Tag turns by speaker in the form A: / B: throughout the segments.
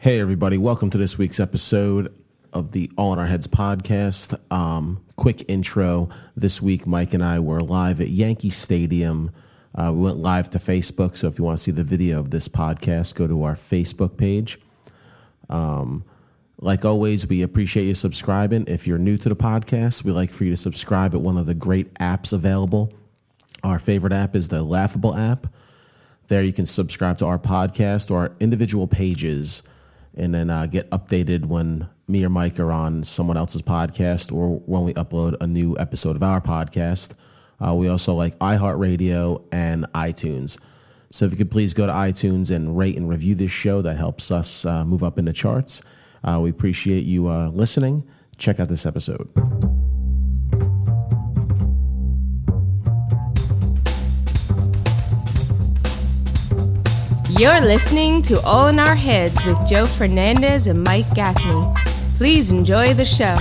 A: Hey, everybody. Welcome to this week's episode of the All in Our Heads podcast. Quick intro. This week, Mike and I were live at Yankee Stadium. We went live to Facebook, so if you want to see the video of this podcast, go to our Facebook page. Like always, we appreciate you subscribing. If you're new to the podcast, we like for you to subscribe at one of the great apps available. Our favorite app is the Laughable app. There you can subscribe to our podcast or our individual pages and then get updated when me or Mike are on someone else's podcast or when we upload a new episode of our podcast. We also like iHeartRadio and iTunes. So if you could please go to iTunes and rate and review this show, that helps us move up in the charts. We appreciate you listening. Check out this episode.
B: You're listening to All in Our Heads with Joe Fernandez and Mike Gaffney. Please enjoy the show.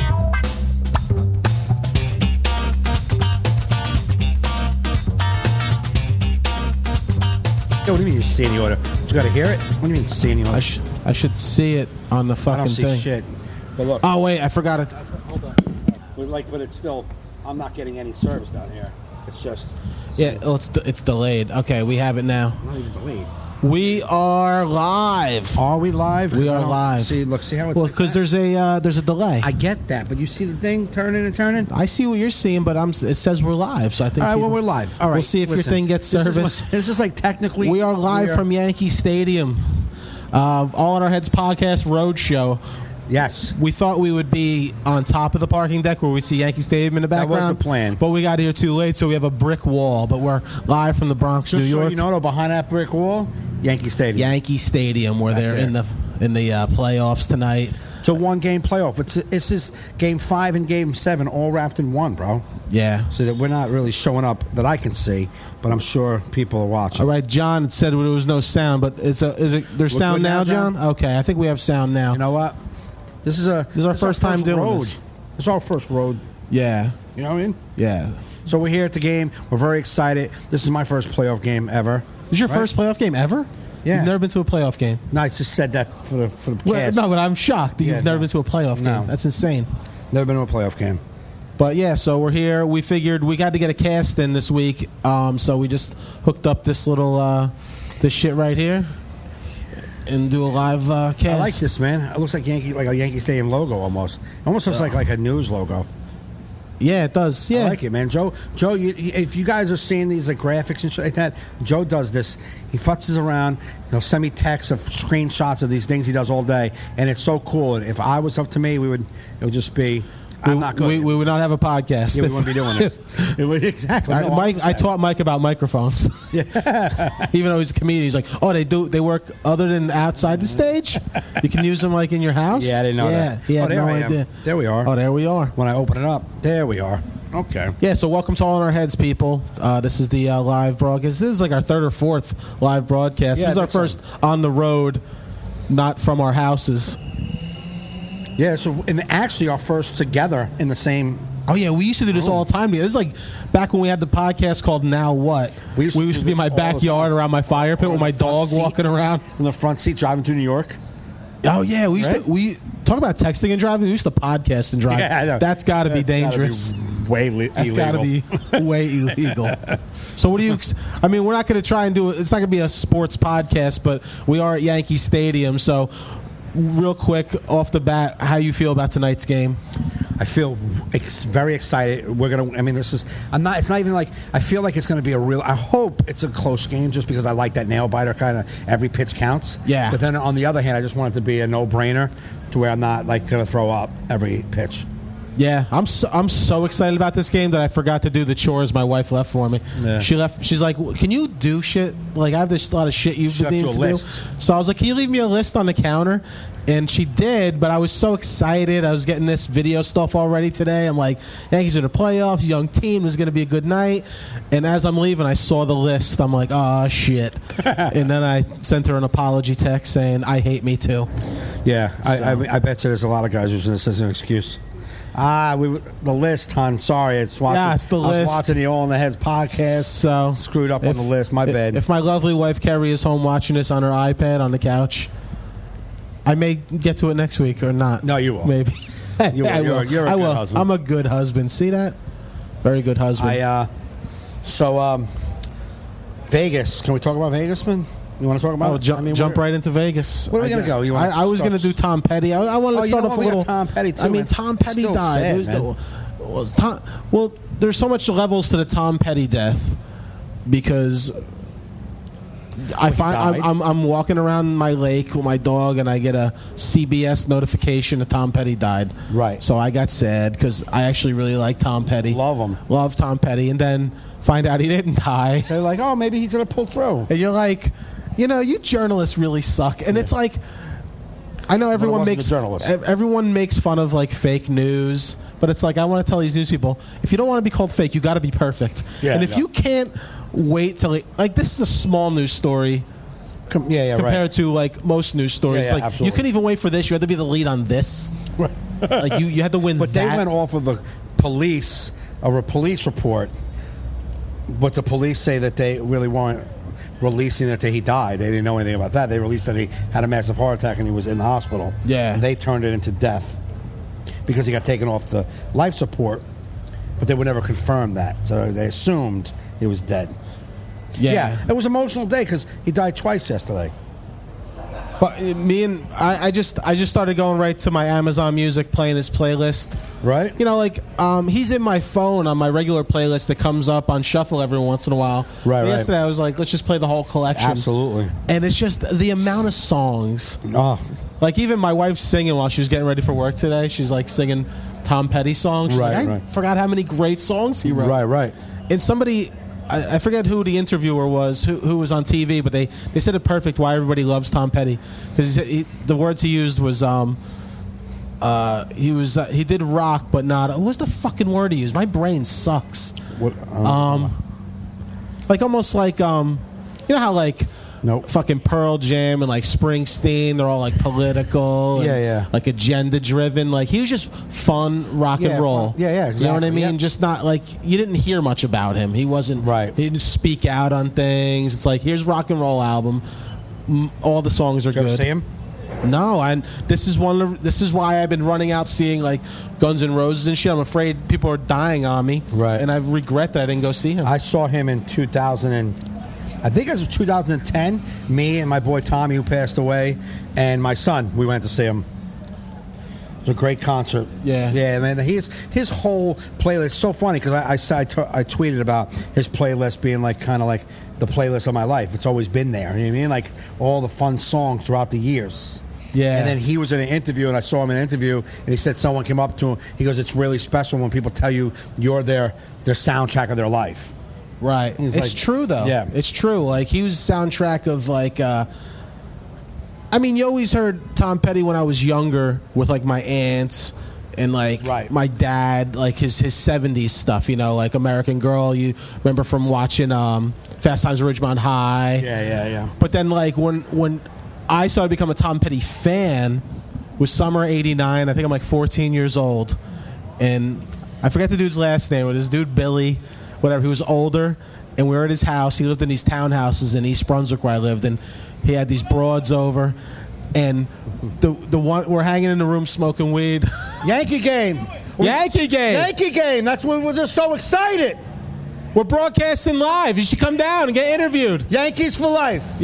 C: Yo, what do you mean you see any order? You got to hear it? What do you mean see any order?
A: I should see it on the fucking thing.
C: I don't see shit. But look.
A: Oh, wait, I forgot it.
C: Hold on. But it's still, I'm not getting any service down here. It's just.
A: Yeah, it's delayed. Okay, we have it now.
C: Not even delayed.
A: We are live.
C: Are we live?
A: We are live.
C: See how it's
A: well,
C: like
A: because
C: that?
A: there's a delay.
C: I get that, but you see the thing turning and turning?
A: I see what you're seeing, but it says we're live, so I think.
C: All right, well, we're live. All right,
A: we'll see if your thing gets service.
C: This is like technically.
A: We are live from Yankee Stadium. All in Our Heads podcast road show.
C: Yes.
A: We thought we would be on top of the parking deck where we see Yankee Stadium in the background.
C: That was the plan.
A: But we got here too late, so we have a brick wall. But we're live from the Bronx, New York.
C: So you know, behind that brick wall, Yankee Stadium.
A: Yankee Stadium, where they're in the playoffs tonight.
C: It's a one-game playoff. It's just Game 5 and Game 7 all wrapped in one, bro.
A: Yeah.
C: So that we're not really showing up that I can see, but I'm sure people are watching.
A: All right, John said there was no sound, but there's sound now, John? Okay, I think we have sound now.
C: You know what? This is our first time doing this. This is our first road.
A: Yeah.
C: You know what I mean?
A: Yeah.
C: So we're here at the game. We're very excited. This is my first playoff game ever.
A: This is your first playoff game ever?
C: Yeah.
A: You've never been to a playoff game?
C: No, I just said that for the cast.
A: No, but I'm shocked that you've never been to a playoff game. That's insane.
C: Never been to a playoff game.
A: But yeah, so we're here. We figured we got to get a cast in this week, so we just hooked up this little this shit right here and do a live cast.
C: I like this, man. It looks like a Yankee Stadium logo almost. Almost looks like a news logo.
A: Yeah, it does. Yeah,
C: I like it, man. Joe, if you guys are seeing these like graphics and shit like that, Joe does this. He futzes around. He'll send me texts of screenshots of these things he does all day, and it's so cool. And if I was up to me, it would just be. I'm not good.
A: We would not have a podcast.
C: Yeah, we wouldn't be doing this. It would exactly.
A: I taught Mike about microphones. Yeah. Even though he's a comedian, he's like, "Oh, they work other than outside the stage. You can use them like in your house."
C: Yeah, I didn't know that.
A: He had no idea.
C: There we are.
A: Oh, there we are.
C: When I open it up, there we are. Okay.
A: Yeah. So welcome to All in Our Heads, people. This is the live broadcast. This is like our third or fourth live broadcast.
C: Yeah,
A: this is our first on the road, not from our houses.
C: Yeah, and actually our first together in the same...
A: Oh, yeah, we used to do this all the time. This is like back when we had the podcast called Now What. We used to be in my backyard around my fire pit with my dog walking around.
C: In the front seat driving through New York.
A: Oh, yeah, we talk about texting and driving. We used to podcast and drive. Yeah, I know. That's got to be dangerous.
C: That's
A: got to be way illegal. So what do you... I mean, we're not going to try and do it. It's not going to be a sports podcast, but we are at Yankee Stadium, so... Real quick, off the bat, how you feel about tonight's game?
C: I feel very excited. We're gonna. I mean, this is. I'm not. It's not even like. I feel like it's gonna be a real. I hope it's a close game, just because I like that nail biter kind of. Every pitch counts.
A: Yeah.
C: But then on the other hand, I just want it to be a no-brainer, to where I'm not like gonna throw up every pitch.
A: Yeah, I'm so excited about this game that I forgot to do the chores my wife left for me. Yeah. She's like, can you do shit? Like, I have this lot of shit you've been needing to do. So I was like, can you leave me a list on the counter? And she did, but I was so excited. I was getting this video stuff already today. I'm like, Yankees are in the playoffs, young team, was going to be a good night. And as I'm leaving, I saw the list. I'm like, oh, shit. And then I sent her an apology text saying, I hate me too.
C: Yeah, so. I bet you there's a lot of guys using this as an excuse. The list, hon. Sorry, it's watching.
A: Yeah, it's the list.
C: I was watching the All in the Heads podcast.
A: So
C: screwed up on the list. My bad.
A: If my lovely wife Kerry is home watching this on her iPad on the couch, I may get to it next week or not.
C: No, you won't.
A: Maybe.
C: You will. You're a good husband.
A: I'm a good husband. See that? Very good husband.
C: Vegas. Can we talk about Vegas, man? You want to talk about it?
A: Jump right into Vegas.
C: Where are we going to go?
A: I was going to do Tom Petty. I wanted to start off a little.
C: Tom Petty too,
A: I mean,
C: man.
A: Tom Petty
C: Still
A: died.
C: sad,
A: Well, there's so much levels to the Tom Petty death because I'm walking around my lake with my dog and I get a CBS notification that Tom Petty died.
C: Right.
A: So I got sad because I actually really like Tom Petty.
C: Love him.
A: Love Tom Petty, and then find out he didn't die.
C: So like, oh, maybe he's going to pull through.
A: And you're like, you journalists really suck. And it's like, I know everyone makes fun of like fake news, but it's like I want to tell these news people, if you don't want to be called fake, you got to be perfect.
C: Yeah,
A: and if you can't wait till like this is a small news story compared to like most news stories. Like absolutely. You couldn't even wait for this. You had to be the lead on this. Right. Like you had to win.
C: But they went off of the police or a police report. But the police say that they really weren't releasing that he died. They didn't know anything about that. They released that he had a massive heart attack and he was in the hospital.
A: Yeah.
C: And they turned it into death because he got taken off the life support, but they would never confirm that. So they assumed he was dead. Yeah. It was an emotional day because he died twice yesterday.
A: But I just started going right to my Amazon Music, playing his playlist.
C: Right.
A: He's in my phone on my regular playlist that comes up on shuffle every once in a while.
C: Right.
A: Yesterday I was like, let's just play the whole collection.
C: Absolutely.
A: And it's just the amount of songs.
C: Oh.
A: Like even my wife's singing while she was getting ready for work today. She's like singing Tom Petty songs. She's like, I forgot how many great songs he wrote.
C: Right.
A: And somebody, I forget who the interviewer was, who was on TV, but they said it perfect why everybody loves Tom Petty, because the words he used was he did rock but not, what was the fucking word he used? My brain sucks.
C: What?
A: Like almost like you know how like
C: Nope.
A: fucking Pearl Jam and like Springsteen, they're all like political, and like agenda driven. Like he was just fun rock and roll.
C: Fun. Yeah, exactly.
A: You know what I mean?
C: Yep.
A: Just not like you didn't hear much about him. He wasn't
C: right.
A: He didn't speak out on things. It's like here's rock and roll album. All the songs are
C: Did you
A: good.
C: ever see him?
A: No, and this is why I've been running out seeing like Guns N' Roses and shit. I'm afraid people are dying on me,
C: right?
A: And I regret that I didn't go see him.
C: I saw him in 2010. Me and my boy Tommy, who passed away, and my son. We went to see him. It was a great concert. Yeah, man. His whole playlist is so funny because I tweeted about his playlist being like kind of like the playlist of my life. It's always been there. You know what I mean? Like all the fun songs throughout the years.
A: Yeah.
C: And then he was in an interview, and I saw him in an interview, and he said someone came up to him. He goes, "It's really special when people tell you you're their soundtrack of their life."
A: Right. It's like, true though.
C: Yeah.
A: It's true. Like he was soundtrack of like I mean, you always heard Tom Petty when I was younger with like my aunts and like my dad, like his 70s stuff, you know, like American Girl, you remember from watching Fast Times at Ridgemont High.
C: Yeah.
A: But then like when I started to become a Tom Petty fan was summer '89. I think I'm like 14 years old. And I forget the dude's last name, but this dude Billy, whatever, he was older, and we were at his house. He lived in these townhouses in East Brunswick where I lived, and he had these broads over, and the one we're hanging in the room smoking weed.
C: Yankee game. That's when we're just so excited.
A: We're broadcasting live. You should come down and get interviewed.
C: Yankees for life.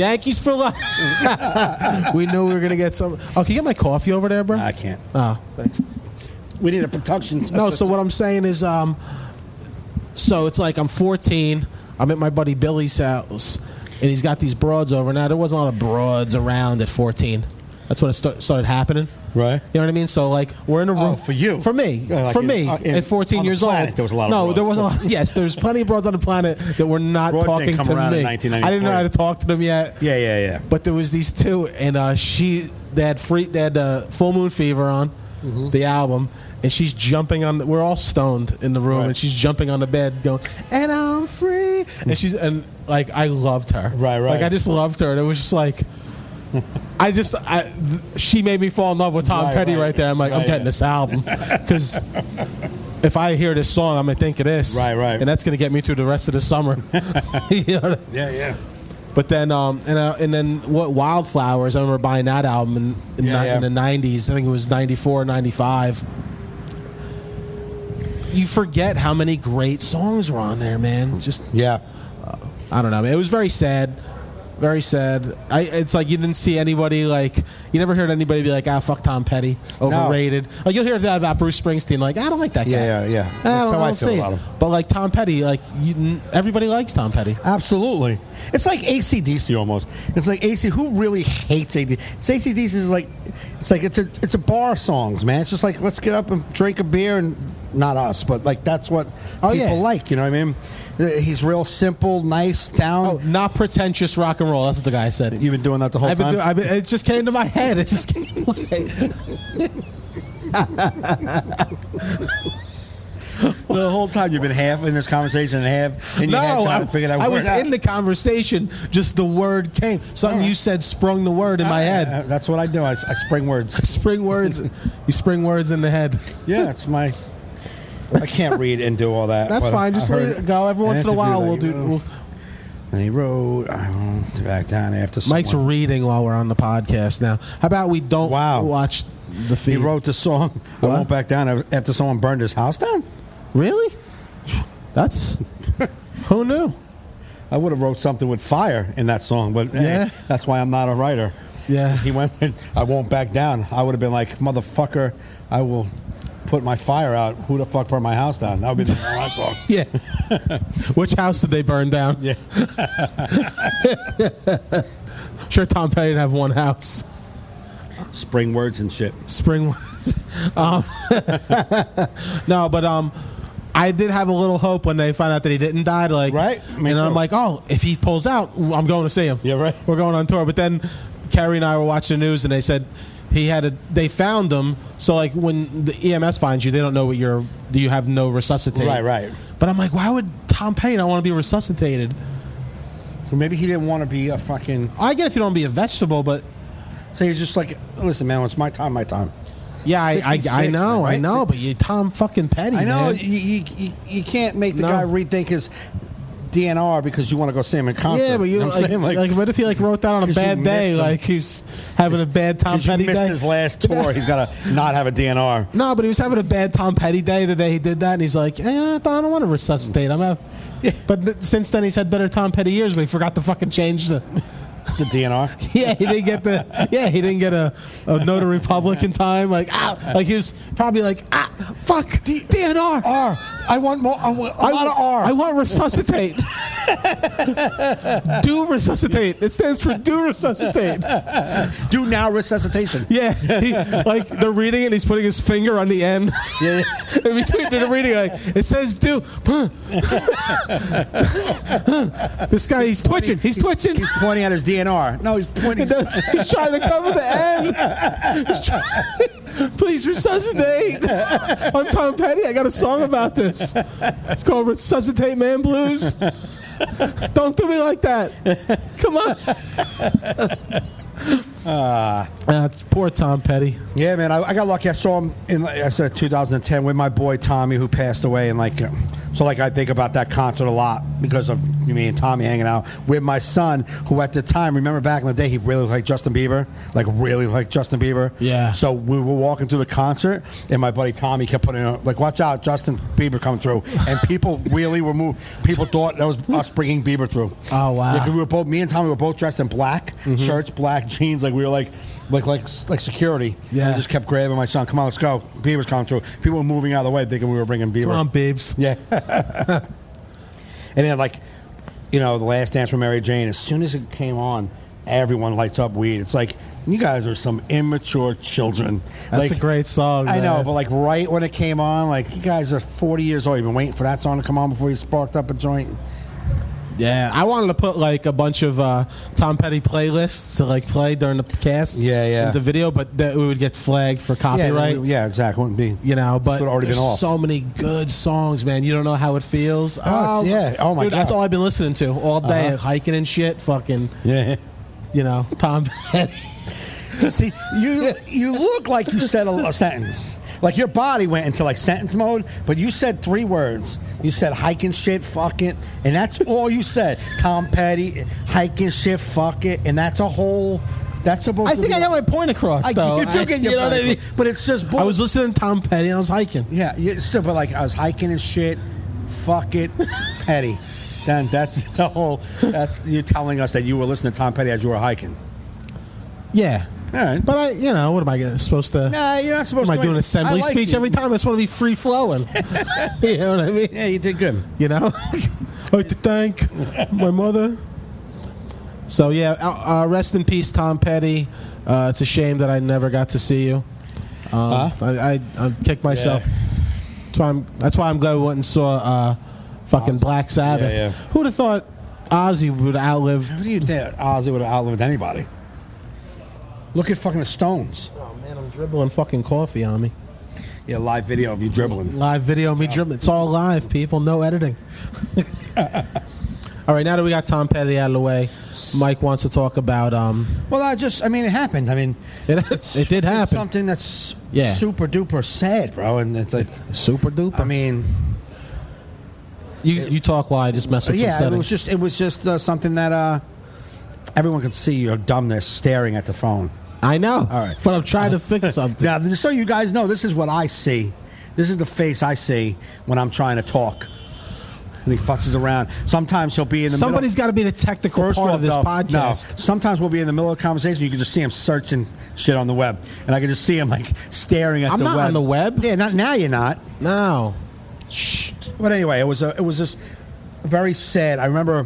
A: We knew we were gonna get some. Oh, can you get my coffee over there, bro?
C: No, I can't.
A: Oh, thanks.
C: We need a production.
A: No, so what I'm saying is, so it's like I'm 14. I'm at my buddy Billy's house, and he's got these broads over. Now, there wasn't a lot of broads around at 14. That's when it started happening.
C: Right.
A: You know what I mean? So, like, we're in a room.
C: Oh, for you.
A: For me. At 14 years old.
C: There was a lot of broads.
A: There was a lot. Yes, there's plenty of broads on the planet that were not talking to me.
C: In 1994.
A: I didn't know how to talk to them yet.
C: Yeah.
A: But there was these two, and they had Full Moon Fever on, the album. And she's jumping on. We're all stoned in the room, and she's jumping on the bed, going, "And I'm free." And like I loved her.
C: Right.
A: Like I just loved her, and it was just like, she made me fall in love with Tom Petty right there. I'm like, I'm getting this album because if I hear this song, I'm gonna think of this.
C: Right.
A: And that's gonna get me through the rest of the summer. You know?
C: Yeah.
A: But then, and then what Wildflowers? I remember buying that album in the 90s. I think it was 94, 95. You forget how many great songs were on there, man. Just
C: Yeah.
A: I don't know. It was very sad. Very sad. It's like you didn't see anybody like you never heard anybody be like, fuck Tom Petty, overrated. No. Like you'll hear that about Bruce Springsteen, like I don't like that guy.
C: Yeah. That's how I feel about him.
A: But like Tom Petty, like everybody likes Tom Petty.
C: Absolutely. It's like AC/DC almost. It's like AC. Who really hates AC/DC? AC/DC is like it's a bar of songs, man. It's just like let's get up and drink a beer and not us, but like that's what people like. You know what I mean? He's real simple, nice, down.
A: Oh, not pretentious rock and roll. That's what the guy said.
C: You've been doing that the whole time?
A: It just came to my head. It just came to my head.
C: The whole time you've been half in this conversation and half in your head trying to figure that word out.
A: I was in the conversation, just the word came. Something you said sprung the word in my head.
C: That's what I do. I spring words.
A: Spring words. You spring words in the head.
C: Yeah, it's my... I can't read and do all that.
A: That's fine. Just let it go. Every once in a while, we'll do.
C: And he wrote, I won't back down after someone.
A: Mike's reading while we're on the podcast now. How about we don't watch the feed?
C: He wrote the song, I won't back down after someone burned his house down?
A: Really? That's... Who knew?
C: I would have wrote something with fire in that song, but that's why I'm not a writer.
A: Yeah.
C: He went with, I won't back down. I would have been like, motherfucker, I will... put my fire out. Who the fuck burned my house down? That would be the last song.
A: Yeah. Which house did they burn down?
C: Yeah.
A: Sure, Tom Petty didn't have one house.
C: Spring words and shit.
A: Spring words. No, but I did have a little hope when they found out that he didn't die. Like,
C: right?
A: And I'm like, if he pulls out, I'm going to see him.
C: Yeah, right.
A: We're going on tour. But then Carrie and I were watching the news, and they said they found him. So like when the EMS finds you, they don't know you have no resuscitate.
C: Right.
A: But I'm like, why would Tom Petty not want to be resuscitated?
C: Well, maybe he didn't want to be a fucking...
A: I get if you don't want to be a vegetable, but...
C: So he's just like, listen, man, it's my time.
A: Yeah, I know, right? I know, but you Tom fucking Petty,
C: I know,
A: man.
C: You can't make the guy rethink his DNR because you want to go see him in concert.
A: Yeah, but you know like what if he wrote that on a bad day, like he's having a bad Tom Petty day?
C: He missed his last tour. He's got to not have a DNR.
A: No, but he was having a bad Tom Petty day the day he did that, and he's like, I don't want to resuscitate. But since then he's had better Tom Petty years, but he forgot to fucking change the
C: DNR.
A: Yeah, he didn't get a notary public in time. Like he was probably like, fuck DNR.
C: R. I want more. I want a lot of R.
A: I want resuscitate. Do resuscitate. It stands for do resuscitate.
C: Do now resuscitation.
A: Yeah, like they're reading it, and he's putting his finger on the end.
C: Yeah.
A: In between the reading, like it says do. This guy, he's twitching. He's twitching.
C: He's pointing at his DNR. No, he's pointing.
A: He's trying to cover the end. Please resuscitate. I'm Tom Petty. I got a song about this. It's called Resuscitate Man Blues. Don't do me like that. Come on. That's poor Tom Petty.
C: Yeah, man. I got lucky. I saw him in, like I said, 2010 with my boy Tommy, who passed away. And so I think about that concert a lot because of me and Tommy hanging out with my son, who at the time, remember back in the day, he really liked Justin Bieber.
A: Yeah.
C: So we were walking through the concert, and my buddy Tommy kept putting out, like, watch out, Justin Bieber coming through. And people really were moved. People thought that was us bringing Bieber through.
A: Oh, wow.
C: Yeah, me and Tommy were both dressed in black shirts, black jeans, like we were like security.
A: Yeah.
C: I just kept grabbing my son. Come on, let's go. Bieber's coming through. People were moving out of the way thinking we were bringing Bieber.
A: Come on, Biebs.
C: Yeah. And then, the Last Dance with Mary Jane, as soon as it came on, everyone lights up Weed. It's like, you guys are some immature children.
A: That's a great song,
C: I
A: man.
C: know, but right when it came on, you guys are 40 years old. You've been waiting for that song to come on before you sparked up a joint.
A: Yeah, I wanted to put a bunch of Tom Petty playlists to play during the cast.
C: Yeah.
A: The video, but that we would get flagged for copyright.
C: Yeah, exactly. Wouldn't be.
A: But
C: already
A: there's
C: been off.
A: so many good songs, man. You don't know how it feels.
C: Oh my God.
A: That's all I've been listening to all day, hiking and shit. Fucking.
C: Yeah.
A: Tom Petty.
C: See, you look like you said a sentence. Like your body went into like sentence mode, but you said 3 words. You said hiking shit, fuck it, and that's all you said. Tom Petty, hiking shit, fuck it, and that's a whole. That's supposed.
A: I think I got my point across, though.
C: You do get your
A: know what I mean?
C: but it's just.
A: I was listening to Tom Petty and I was hiking.
C: Yeah, but like I was hiking and shit. Fuck it, Petty. Then that's the whole. That's you telling us that you were listening to Tom Petty as you were hiking.
A: Yeah.
C: All right.
A: But what am I supposed to?
C: Nah, you're not supposed to.
A: Am I doing an assembly speech every time? I just want to be free flowing. You know what I mean?
C: Yeah, you did good.
A: You know, I'd like to thank my mother. So yeah, rest in peace, Tom Petty. It's a shame that I never got to see you. I kicked myself.
C: Yeah.
A: That's why I'm glad we went and saw fucking Black Sabbath.
C: Yeah.
A: Who would have thought Ozzy would have outlived?
C: How do you think Ozzy would have outlived anybody? Look at fucking the Stones.
A: Oh man, I'm dribbling fucking coffee on me.
C: Yeah, live video of you dribbling.
A: Live video of me dribbling. It's all live, people. No editing. All right, now that we got Tom Petty out of the way, Mike wants to talk about.
C: Well, it happened. I mean,
A: it did happen.
C: It's something that's super duper sad, bro, and it's like
A: super duper.
C: I mean,
A: you talk while I just mess with some settings.
C: It was just something that everyone could see your dumbness staring at the phone.
A: I know.
C: All right,
A: but I'm trying to fix something.
C: Now, just so you guys know, this is what I see. This is the face I see when I'm trying to talk. And he futzes around. Sometimes he'll be in the
A: Somebody's got to be the technical part of this podcast.
C: No, sometimes we'll be in the middle of a conversation. You can just see him searching shit on the web. And I can just see him like staring at the web.
A: I'm not on the web.
C: Yeah, not now you're not.
A: No. Shh.
C: But anyway, it was just very sad. I remember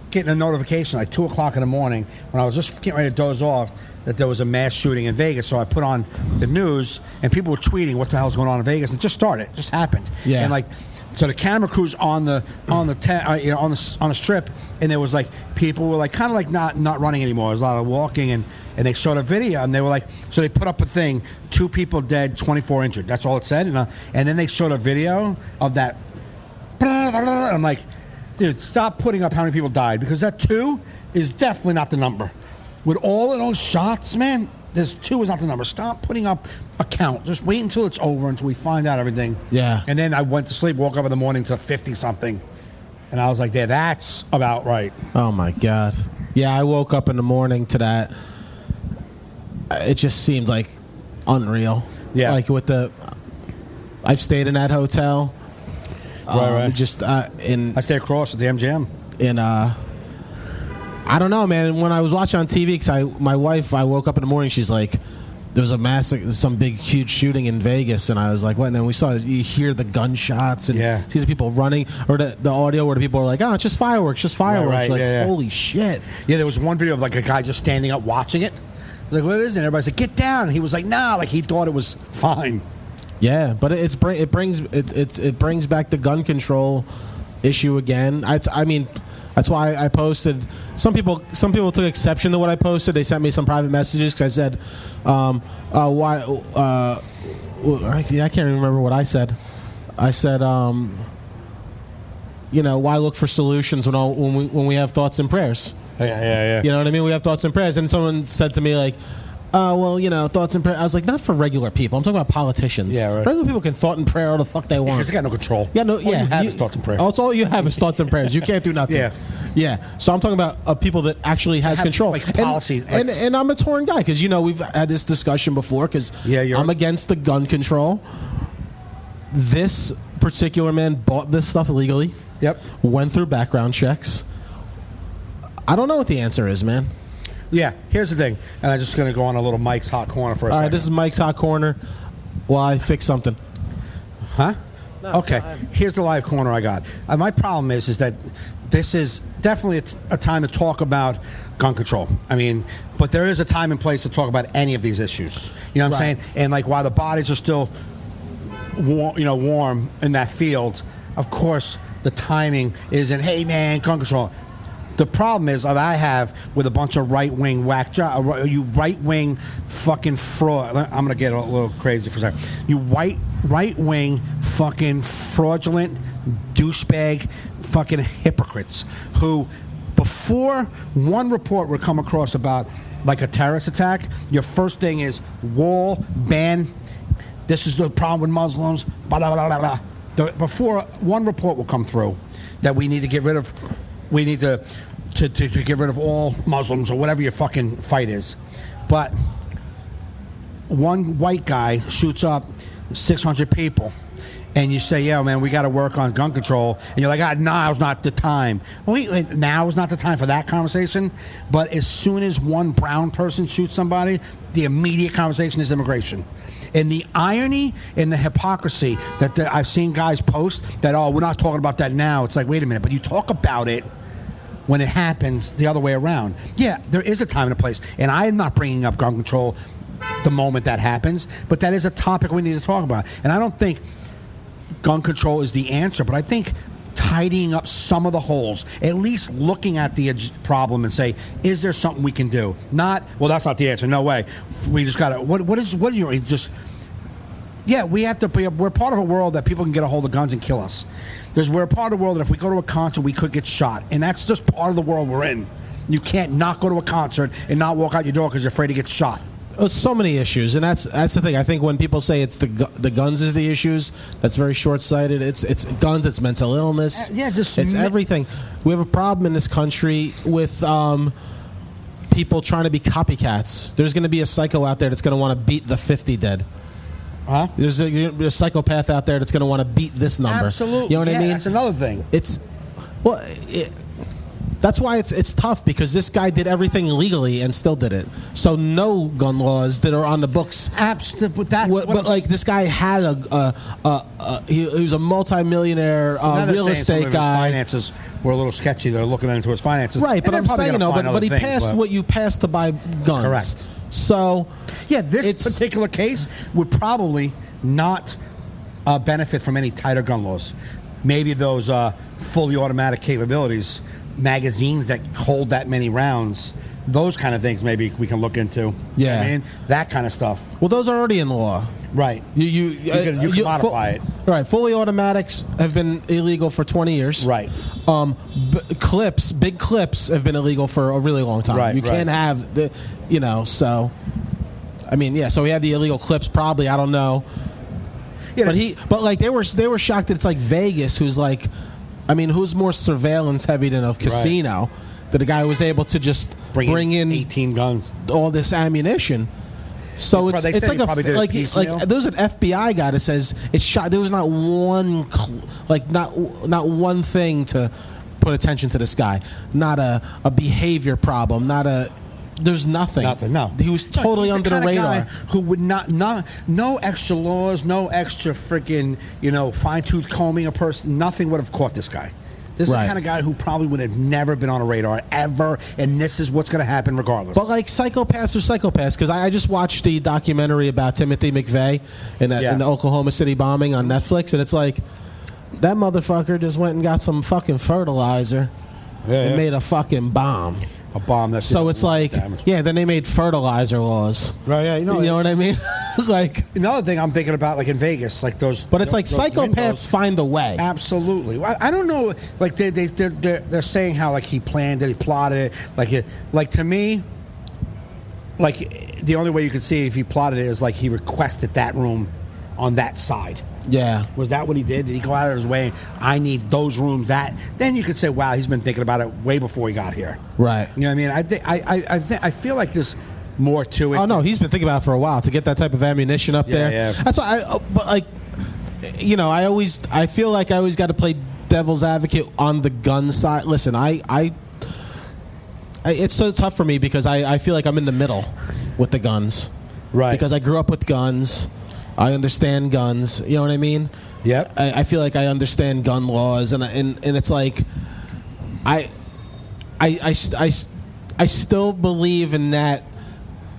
C: getting a notification like 2 o'clock in the morning when I was just getting ready to doze off that there was a mass shooting in Vegas. So I put on the news and people were tweeting what the hell's going on in Vegas. And it just started. It just happened.
A: Yeah.
C: And like, so the camera crew's on the strip, and there was like people were like kind of like not running anymore. There was a lot of walking, and they showed a video, and they were like, so they put up a thing, 2 people dead, 24 injured. That's all it said, and then they showed a video of that. I'm like, dude, stop putting up how many people died, because that 2 is definitely not the number. With all of those shots, man, there's 2 is not the number. Stop putting up a count. Just wait until it's over, until we find out everything.
A: Yeah.
C: And then I went to sleep, woke up in the morning to 50-something. And I was like, yeah, that's about right.
A: Oh, my God. Yeah, I woke up in the morning to that. It just seemed like unreal.
C: Yeah.
A: Like with I've stayed in that hotel.
C: Right.
A: Just
C: I stay across at the MGM.
A: I don't know, man. When I was watching on TV, because my wife, I woke up in the morning, she's like, there was a massive, some big, huge shooting in Vegas, and I was like, what? And then you hear the gunshots and see the people running, or the audio where the people are like, oh, it's just fireworks, Right, like, holy shit.
C: Yeah, there was one video of like a guy just standing up watching it. Like, what is it? And everybody's like, get down. And he was like, nah, like he thought it was fine.
A: Yeah, but it brings back the gun control issue again. I mean, that's why I posted. Some people took exception to what I posted. They sent me some private messages because I said, "Why?" I can't even remember what I said. I said, "Why look for solutions when we have thoughts and prayers?"
C: Yeah.
A: You know what I mean? We have thoughts and prayers. And someone said to me like, thoughts and prayers. I was like, not for regular people. I'm talking about politicians.
C: Yeah, right.
A: Regular people can thought and prayer all the fuck they want.
C: Because they got no control.
A: Yeah, no,
C: all you have is thoughts and prayers.
A: That's all you have is thoughts and prayers. You can't do nothing. Yeah. So I'm talking about people that actually has control.
C: Like policy.
A: And I'm a torn guy because, we've had this discussion before because I'm against the gun control. This particular man bought this stuff illegally.
C: Yep.
A: Went through background checks. I don't know what the answer is, man.
C: Yeah, here's the thing, and I'm just going to go on a little Mike's Hot Corner for a second.
A: All right, this is Mike's Hot Corner while I fix something.
C: Huh? No, okay, here's the live corner I got. My problem is that this is definitely a time to talk about gun control. I mean, but there is a time and place to talk about any of these issues. You know what I'm saying? And like while the bodies are still warm in that field, of course the timing isn't, hey man, gun control. The problem is that I have with a bunch of right-wing you right-wing fucking fraud. I'm going to get a little crazy for a second. You right-wing fucking fraudulent douchebag fucking hypocrites who, before one report would come across about like a terrorist attack, your first thing is wall, ban, this is the problem with Muslims, blah, blah, blah, blah, blah. Before one report will come through that we need to get rid of, we need to get rid of all Muslims or whatever your fucking fight is. But one white guy shoots up 600 people, and you say, yeah, man, we got to work on gun control. And you're like, now's not the time. Wait, now is not the time for that conversation. But as soon as one brown person shoots somebody, the immediate conversation is immigration. And the irony and the hypocrisy that I've seen guys post that, we're not talking about that now. It's like, wait a minute, but you talk about it when it happens the other way around. Yeah, there is a time and a place. And I am not bringing up gun control the moment that happens, but that is a topic we need to talk about. And I don't think gun control is the answer, but I think tidying up some of the holes, at least looking at the problem and say, is there something we can do? Not, well, that's not the answer. No way. We just got to, what are you just, yeah, we have to be, we're part of a world that people can get a hold of guns and kill us. We're a part of the world that if we go to a concert, we could get shot. And that's just part of the world we're in. You can't not go to a concert and not walk out your door because you're afraid to get shot.
A: So many issues, and that's the thing. I think when people say it's the guns is the issues, that's very short-sighted. It's guns, it's mental illness, it's everything. We have a problem in this country with people trying to be copycats. There's going to be a psycho out there that's going to want to beat the 50 dead.
C: Huh?
A: There's a psychopath out there that's going to want to beat this number.
C: Absolutely,
A: you know what I mean?
C: That's another thing.
A: That's why it's tough, because this guy did everything illegally and still did it. So no gun laws that are on the books. But like this guy had he was a multimillionaire real estate guy.
C: His finances were a little sketchy. They're looking into his finances.
A: Right, but I'm saying, but he passed what you passed to buy guns.
C: Correct.
A: So
C: yeah, this particular case would probably not benefit from any tighter gun laws. Maybe those fully automatic capabilities, magazines that hold that many rounds, those kind of things maybe we can look into.
A: Yeah.
C: You know what I mean? That kind of stuff.
A: Well, those are already in law.
C: Right. You can modify it.
A: Right. Fully automatics have been illegal for 20 years.
C: Right.
A: Big clips have been illegal for a really long time.
C: Right.
A: You can't have so. I mean, yeah. So he had the illegal clips. Probably, I don't know. Yeah. But they were shocked that it's like Vegas, who's like, I mean, who's more surveillance heavy than a casino? Right. That a guy was able to just bring in
C: 18 guns,
A: all this ammunition. So it's like there's an FBI guy that says it's shot. There was not one not one thing to put attention to this guy. Not a behavior problem. There's nothing.
C: Nothing. No.
A: He was totally under the radar.
C: Who would no extra laws, no extra freaking fine tooth combing a person. Nothing would have caught this guy. This is the kind of guy who probably would have never been on a radar ever, and this is what's going to happen regardless.
A: But like psychopaths are psychopaths, because I just watched the documentary about Timothy McVeigh in the Oklahoma City bombing on Netflix, and it's like that motherfucker just went and got some fucking fertilizer and made a fucking bomb.
C: A bomb that's
A: so it's like damage. Yeah, then they made fertilizer laws.
C: Right, yeah,
A: you know what I mean? Like
C: another thing I'm thinking about, like in Vegas, like those.
A: But it's like psychopaths windows, find a way.
C: Absolutely. I don't know. Like they're saying how like he planned it, he plotted it. Like to me, like the only way you could see if he plotted it is like he requested that room on that side.
A: Yeah.
C: Was that what he did? Did he go out of his way? I need those rooms. Then you could say, wow, he's been thinking about it way before he got here.
A: Right.
C: You know what I mean? I feel like there's more to it.
A: Oh no, he's been thinking about it for a while to get that type of ammunition up there. Yeah. That's why I feel like I always got to play devil's advocate on the gun side. Listen, it's so tough for me because I feel like I'm in the middle with the guns.
C: Right.
A: Because I grew up with guns. I understand guns. You know what I mean?
C: Yep.
A: I feel like I understand gun laws, and it's like, I still believe in that,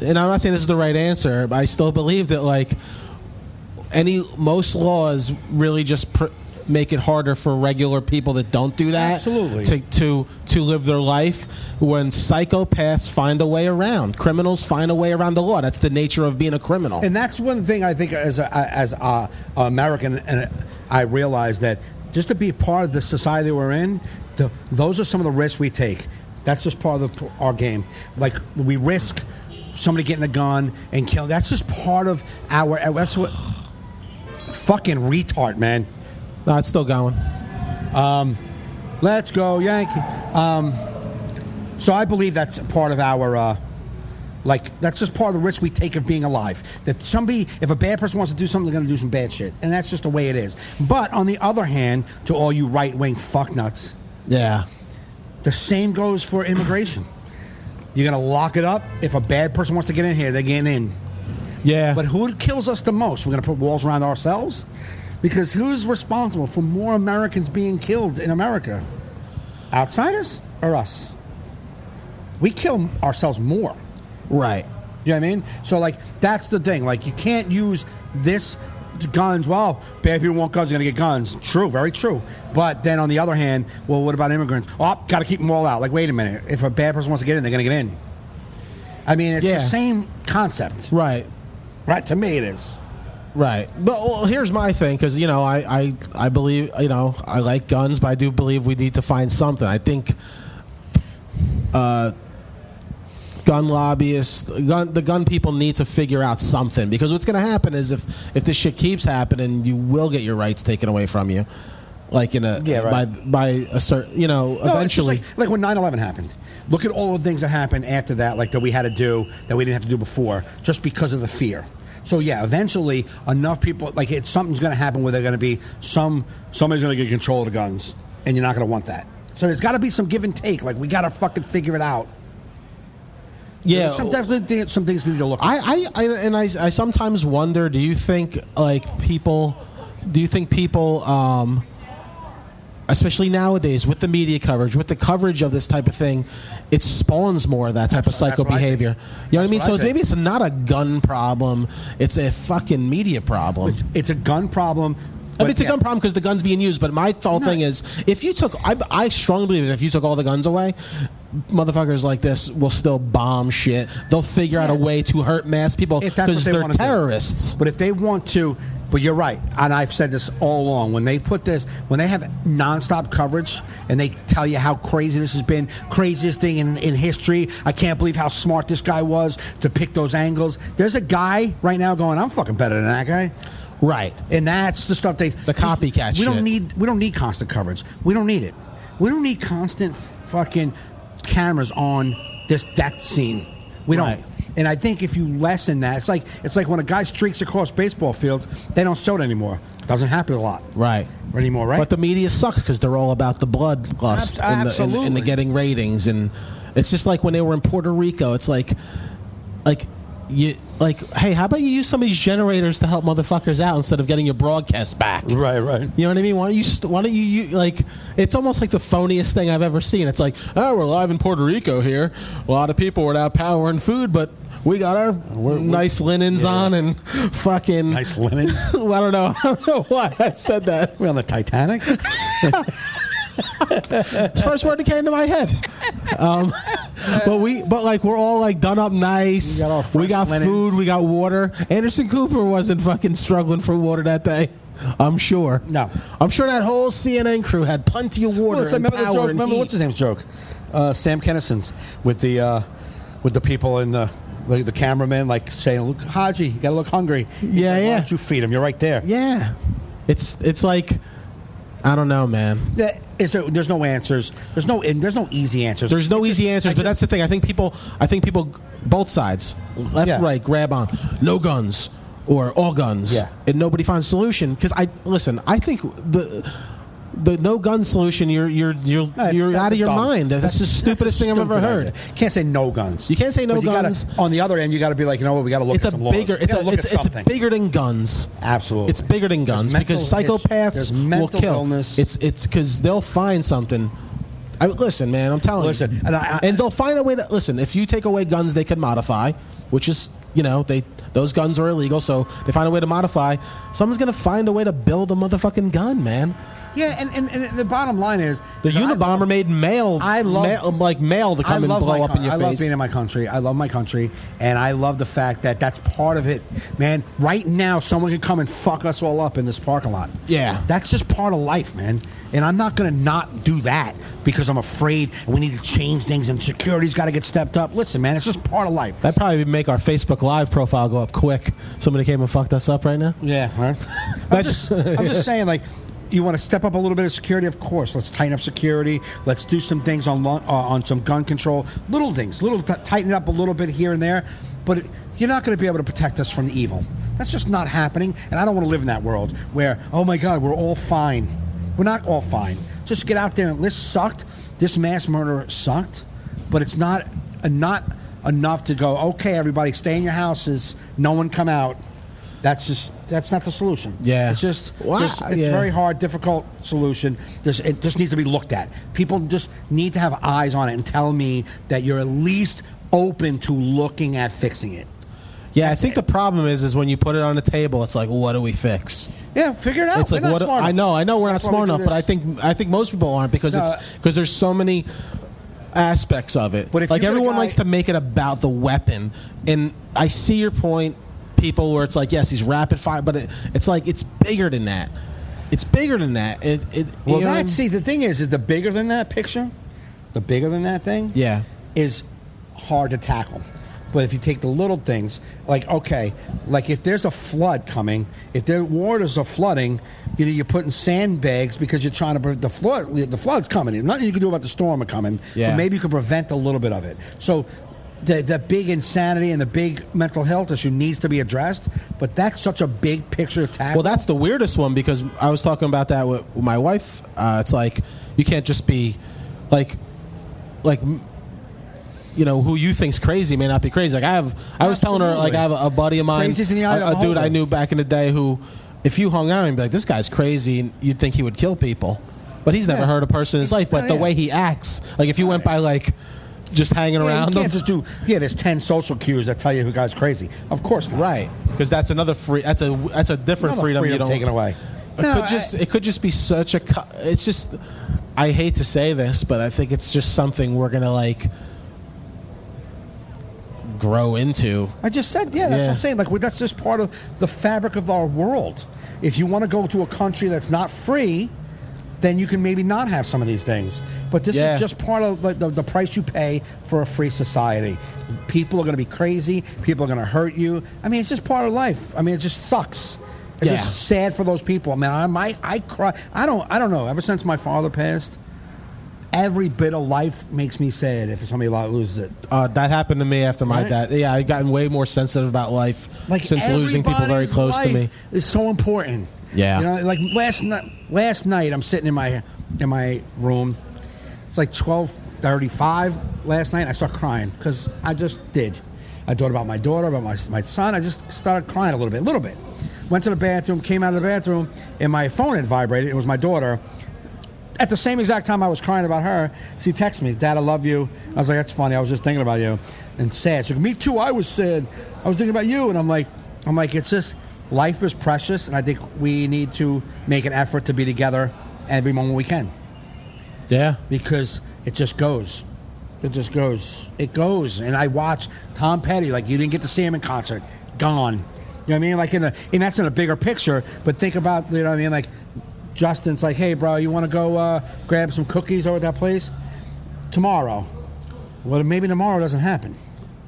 A: and I'm not saying this is the right answer, but I still believe that like most laws really just make it harder for regular people that don't do that.
C: Absolutely.
A: To live their life. When psychopaths find a way around, criminals find a way around the law. That's the nature of being a criminal.
C: And that's one thing I think as an American, and I realize that just to be a part of the society we're in, those are some of the risks we take. That's just part of our game. Like we risk somebody getting a gun and killing. That's just part of our. That's what. fucking retard, man.
A: No, it's still going.
C: Let's go, Yankee. So I believe that's part of our, that's just part of the risk we take of being alive. That somebody, if a bad person wants to do something, they're going to do some bad shit. And that's just the way it is. But on the other hand, to all you right-wing fucknuts,
A: yeah,
C: the same goes for immigration. You're going to lock it up. If a bad person wants to get in here, they're getting in.
A: Yeah.
C: But who kills us the most? We're going to put walls around ourselves? Because who's responsible for more Americans being killed in America? Outsiders or us? We kill ourselves more.
A: Right.
C: You know what I mean? So, that's the thing. You can't use this guns. Well, bad people want guns, they're going to get guns. True, very true. But then on the other hand, well, what about immigrants? Oh, got to keep them all out. Wait a minute. If a bad person wants to get in, they're going to get in. I mean, it's the same concept.
A: Right.
C: Right, to me it is.
A: Right. But here's my thing, because, I believe, I like guns, but I do believe we need to find something. I think gun lobbyists, the gun people need to figure out something, because what's going to happen is if this shit keeps happening, you will get your rights taken away from you. By a certain, eventually.
C: It's just like when 9/11 happened. Look at all the things that happened after that, that we had to do, that we didn't have to do before, just because of the fear. So yeah, eventually enough people, something's going to happen where they're going to be somebody's going to get control of the guns, and you're not going to want that. So there's got to be some give and take. We got to fucking figure it out.
A: Yeah,
C: definitely some things we need to look at.
A: I sometimes wonder, do you think people, especially nowadays with the media coverage, with the coverage of this type of thing, it spawns more of that type of psycho behavior. You know what I mean? So maybe it's not a gun problem, it's a fucking media problem.
C: It's a gun problem.
A: It's a gun problem because the gun's being used, but my thing is, if you took, I strongly believe that if you took all the guns away, motherfuckers like this will still bomb shit. They'll figure out a way to hurt mass people because they're terrorists.
C: But if they want to, but you're right, and I've said this all along, when they have nonstop coverage and they tell you how crazy this has been, craziest thing in history, I can't believe how smart this guy was to pick those angles. There's a guy right now going, I'm fucking better than that guy.
A: Right.
C: And that's the stuff the
A: copycat shit.
C: We don't need constant coverage. We don't need it. We don't need constant fucking cameras on that scene. We don't. And I think if you lessen that, it's like when a guy streaks across baseball fields, they don't show it anymore. Doesn't happen a lot.
A: Right.
C: Anymore, right?
A: But the media sucks because they're all about the bloodlust and the getting ratings, and it's just like when they were in Puerto Rico. It's hey, how about you use some of these generators to help motherfuckers out instead of getting your broadcast back?
C: Right.
A: You know what I mean? Why don't you it's almost like the phoniest thing I've ever seen. It's like, oh, we're live in Puerto Rico here. A lot of people without power and food, but we got our nice linens on and fucking
C: nice linens.
A: I don't know why I said that.
C: We're on the Titanic.
A: It's the first word that came to my head. But we're all done up nice. We got food. We got water. Anderson Cooper wasn't fucking struggling for water that day. I'm sure.
C: No.
A: I'm sure that whole CNN crew had plenty of water.
C: Remember the joke? Remember what's his name's joke? Sam Kinnison's with the people in the cameraman saying, "Look, Haji, you gotta look hungry."
A: Yeah.
C: Why don't you feed him? You're right there.
A: Yeah. It's like, I don't know, man.
C: There's no answers. There's no easy answers.
A: There's no easy answers, but that's the thing. I think people, both sides, left, right, grab on. No guns or all guns.
C: Yeah.
A: And nobody finds a solution. Because I think the no gun solution, you're out of your mind. That's the stupidest thing I've ever heard.
C: You can't say no guns.
A: You can't say no guns.
C: On the other end, you got to be like, you know what? We got to look at some laws.
A: It's bigger than guns.
C: Absolutely,
A: it's bigger than guns because psychopaths will kill.
C: Illness.
A: It's because they'll find something. Listen, man, I'm telling you. And they'll find a way to listen. If you take away guns, they can modify, which is those guns are illegal, so they find a way to modify. Someone's gonna find a way to build a motherfucking gun, man.
C: Yeah, and the bottom line is
A: the Unabomber made mail to come and blow up in your face.
C: I love being in my country. I love my country, and I love the fact that that's part of it, man. Right now, someone could come and fuck us all up in this parking lot.
A: Yeah,
C: that's just part of life, man. And I'm not going to not do that because I'm afraid and we need to change things and security's got to get stepped up. Listen, man, it's just part of life.
A: That'd probably make our Facebook Live profile go up quick. Somebody came and fucked us up right now.
C: Yeah, right. I'm just saying, like, you want to step up a little bit of security, of course. Let's tighten up security. Let's do some things on some gun control. Little things, tighten it up a little bit here and there. But you're not going to be able to protect us from the evil. That's just not happening. And I don't want to live in that world where, oh my God, we're all fine. We're not all fine. Just get out there and this sucked. This mass murder sucked, but it's not enough to go, okay, everybody, stay in your houses. No one come out. That's not the solution.
A: Yeah.
C: It's just, it's very hard, difficult solution. It just needs to be looked at. People just need to have eyes on it and tell me that you're at least open to looking at fixing it.
A: Yeah, I think the problem is when you put it on the table, it's like, well, what do we fix?
C: Yeah, figure it out.
A: It's like, what? I know, we're not smart enough, but I think most people aren't because there's so many aspects of it. But like everyone likes to make it about the weapon, and I see your point. People where it's like, yes, he's rapid fire, but it's like it's bigger than that. It's bigger than that.
C: The thing is the bigger than that picture, the bigger than that thing, is hard to tackle. But if you take the little things, like, okay, like if there's a flood coming, if their waters are flooding, you're putting sandbags because you're trying to prevent the flood. The flood's coming. There's nothing you can do about the storm coming, but maybe you can prevent a little bit of it. So the big insanity and the big mental health issue needs to be addressed, but that's such a big picture to tackle.
A: Well, that's the weirdest one because I was talking about that with my wife. It's like you can't just be like you know, who you think's crazy may not be crazy. Like I was telling her, like, I have a buddy of mine, a dude I knew back in the day who, if you hung out and be like, this guy's crazy, and you'd think he would kill people, but he's never hurt a person in his life. But the way he acts, like if you went by like just hanging around
C: you
A: him,
C: can't there's 10 social cues that tell you who guy's crazy. Of course not.
A: Right, because that's another that's a different freedom you don't
C: taken away.
A: It could just be such a. It's just, I hate to say this, but I think it's just something we're gonna like grow into.
C: I just said, that's what I'm saying. Like, that's just part of the fabric of our world. If you want to go to a country that's not free, then you can maybe not have some of these things. But this is just part of the price you pay for a free society. People are going to be crazy. People are going to hurt you. I mean, it's just part of life. I mean, it just sucks. It's just sad for those people. Man, I cry. I don't know. Ever since my father passed, every bit of life makes me sad if somebody loses it.
A: That happened to me after my dad. Yeah, I've gotten way more sensitive about life since losing people very close to me.
C: It's so important.
A: Yeah.
C: You know, like last night I'm sitting in my room. It's like 12:35 last night. I start crying because I just did. I thought about my daughter, about my son. I just started crying a little bit. Went to the bathroom, came out of the bathroom, and my phone had vibrated. It was my daughter. At the same exact time I was crying about her, she texted me, "Dad, I love you." I was like, "That's funny. I was just thinking about you." And sad. She goes, "Me too. I was sad. I was thinking about you." And I'm like, it's just, life is precious, and I think we need to make an effort to be together every moment we can.
A: Yeah.
C: Because it just goes. It just goes. It goes. And I watch Tom Petty, like, you didn't get to see him in concert. Gone. You know what I mean? Like, and that's in a bigger picture, but think about, you know what I mean? Like, Justin's like, "Hey, bro, you want to go grab some cookies over at that place tomorrow?" Well, maybe tomorrow doesn't happen.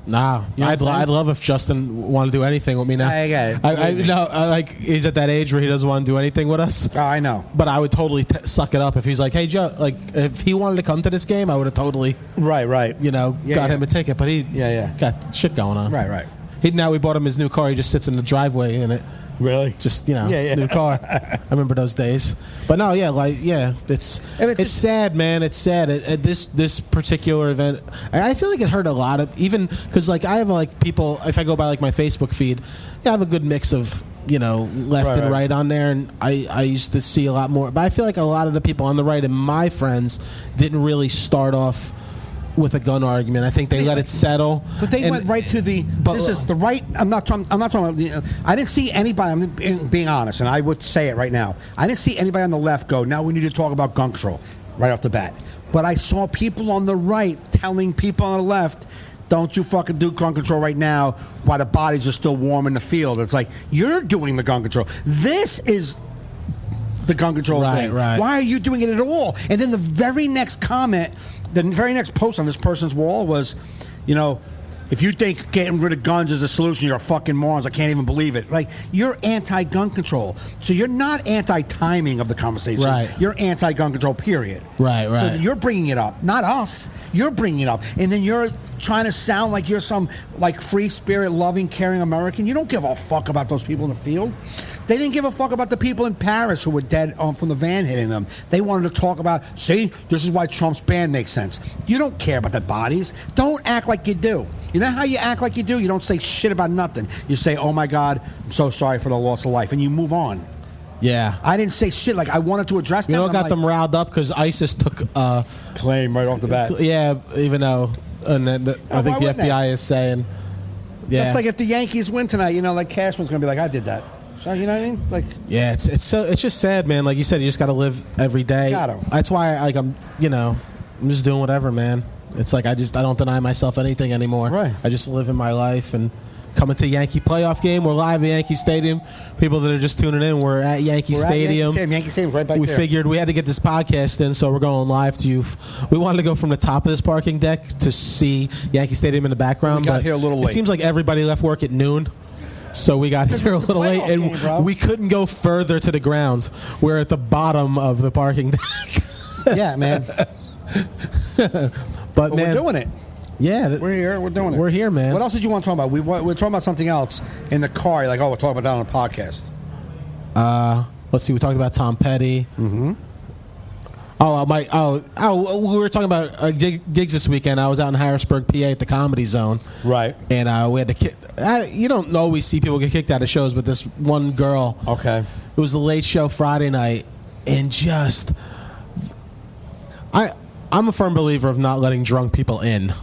A: Nah, you know I'd love if Justin wanted to do anything with me now.
C: I get it.
A: I know, like, he's at that age where he doesn't want to do anything with us.
C: Oh, I know.
A: But I would totally suck it up if he's like, "Hey, Joe," like, if he wanted to come to this game, I would have totally,
C: right,
A: you know, got him a ticket. But he, got shit going on.
C: Right.
A: Now we bought him his new car. He just sits in the driveway in it.
C: Really?
A: Just, you know, new car. I remember those days. But no, it's sad, man. It's sad. At this particular event, I feel like it hurt a lot of, even because, like, I have, like, people, if I go by, like, my Facebook feed, I have a good mix of, you know, left and right on there, and I used to see a lot more. But I feel like a lot of the people on the right and my friends didn't really start off with a gun argument. I think they let it settle.
C: But they went right to the. This is the right. I'm not talking about. I didn't see anybody. I'm being honest, and I would say it right now. I didn't see anybody on the left go, now we need to talk about gun control right off the bat. But I saw people on the right telling people on the left, don't you fucking do gun control right now while the bodies are still warm in the field. It's like, you're doing the gun control. This is the gun control thing.
A: Right.
C: Why are you doing it at all? And then the very next comment, the very next post on this person's wall was, if you think getting rid of guns is a solution, you're fucking morons. I can't even believe it. Like, you're anti-gun control. So you're not anti-timing of the conversation.
A: Right.
C: You're anti-gun control, period.
A: Right.
C: So you're bringing it up, not us. You're bringing it up. And then you're trying to sound like you're some, like, free spirit, loving, caring American. You don't give a fuck about those people in the field. They didn't give a fuck about the people in Paris who were dead from the van hitting them. They wanted to talk about, see, this is why Trump's ban makes sense. You don't care about the bodies. Don't act like you do. You know how you act like you do? You don't say shit about nothing. You say, oh, my God, I'm so sorry for the loss of life, and you move on.
A: Yeah.
C: I didn't say shit. Like, I wanted to address them.
A: You know what got them riled up? Because ISIS took...
C: claim right off the bat.
A: Yeah, even though... And then I think the FBI is saying... Yeah.
C: That's like if the Yankees win tonight, like Cashman's going to be like, I did that. So, you know what I mean? Like,
A: yeah, it's just sad, man. Like you said, you just got to live every day.
C: Gotta.
A: That's why, I'm just doing whatever, man. It's like I don't deny myself anything anymore.
C: Right.
A: I just live in my life and coming to Yankee playoff game. We're live at Yankee Stadium. People that are just tuning in, we're at Yankee Stadium.
C: Yankee Stadium's right back
A: we
C: there.
A: figured we had to get this podcast in, so we're going live to you. We wanted to go from the top of this parking deck to see Yankee Stadium in the background.
C: We got here a little late.
A: It seems like everybody left work at noon. So we got here a little late, and we couldn't go further to the ground. We're at the bottom of the parking deck.
C: Yeah, man.
A: But man,
C: we're doing it.
A: Yeah.
C: We're here. We're doing it.
A: We're here, man.
C: What else did you want to talk about? We're talking about something else in the car. You're like, we'll talk about that on the podcast.
A: Let's see. We talked about Tom Petty. Mm-hmm. We were talking about gigs this weekend. I was out in Harrisburg, PA at the Comedy Zone.
C: Right.
A: And we had to you don't always see people get kicked out of shows, but this one girl.
C: Okay.
A: It was the late show Friday night, and just... I'm a firm believer of not letting drunk people in.